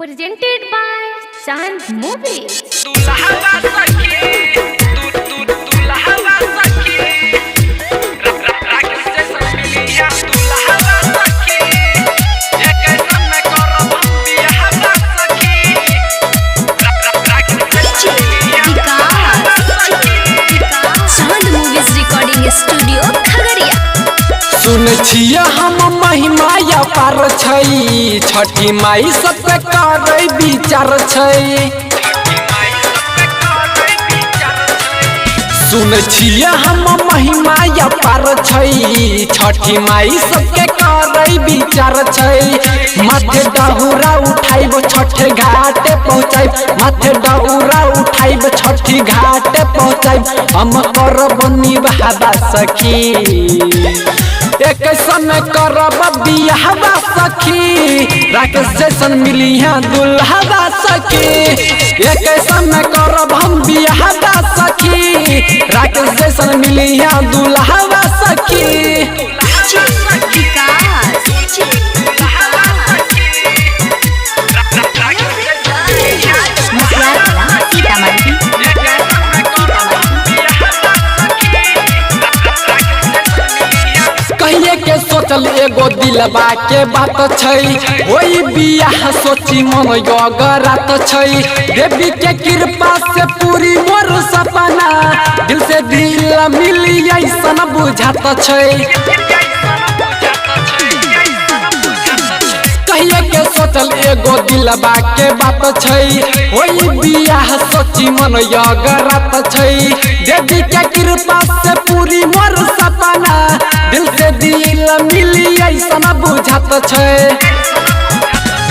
presented by Chand Movies. सुन छिया हम महिमा या पार छै छठी माई सब पे करे विचार छै। सुन छिया हम महिमा या पार छै छठी माई सब के करे विचार छै। माथे डहुरा उठाइब छठे घाटे पहुँचाइब, माथे डहुरा उठाइब छठी घाटे पहुँचाइब। हम करब निभाबा सखी एक समय करब बियाहबा सखी, राकेश जैसन मिली है दुल्हबा सखी। एक समय करब हम बियाहबा सखी, राकेश जैसन मिली है दुल्हबा सखी। कहिए के सोचल एगो दिलबा के बात छै, वही बियाह सोची मन गगरात छै। देवी के कृपा से पूरी मोर सपना, दिल से दिल मिली ऐसन बुझात छै। कहिए के सोचल एगो दिलबा के बात छै, वही बियाह सोची मन गगरात छै। देवी के कृपा से पूरी मोर सपना, दिल से दिल मिली ऐसन बुझात छै।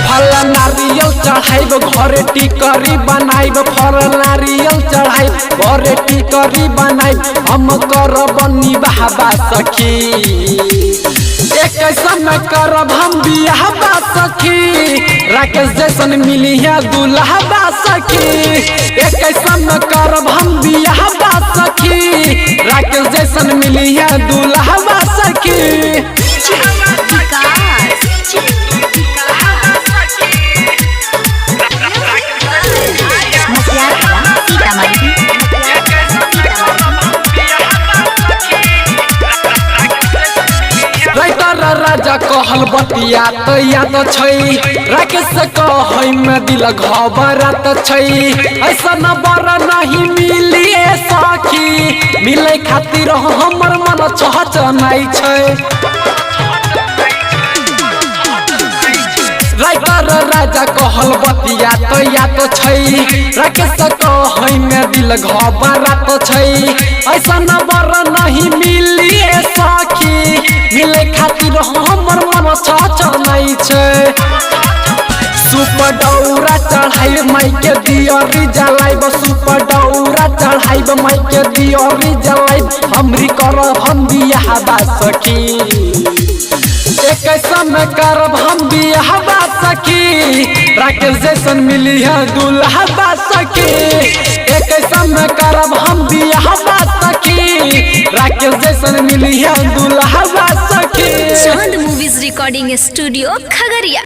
फल नारियल चढ़ाइब घरे टिकरी बनाइब, फल नारियल चढ़ाइब घरे टिकरी बनाइब। हम करब निभाबा सखी, एक समय करब हम बियाहबा सखी, राकेश जैसन मिली है दुल्हबा सखी। एक समय करब हम बियाहबा सखी, राकेश जैसन मिली है दुल्हबा सखी। राजा कहल बतिया तो याद छै, राकेश कहै में दिल घबरात छै। ऐसा न बर नहीं मिली सखी, मिले खातिर हमर मन चहचनाई छै। राजा कहल बतिया तो याद छै, राकेश कहै में दिल घबरात छै। ऐसा न बर नहीं मिली सखी, मिले खातिर हमर मन चहचनाई छै। सुपर डौरा चढ़ाइब माई के दियरी जलाइब, सुपर डौरा चढ़ाइब माई के दियरी जलाइब। हमरी करब हम बियाहबा सखी, एक समय करब हम बियाहबा सखी, राकेश जैसन मिली है दुल्हबा सखी। एक समय करब हम बियाहबा सखी, राकेश जैसन मिली है दुल्हबा सखी। चांद मूवीज रिकॉर्डिंग स्टूडियो खगड़िया।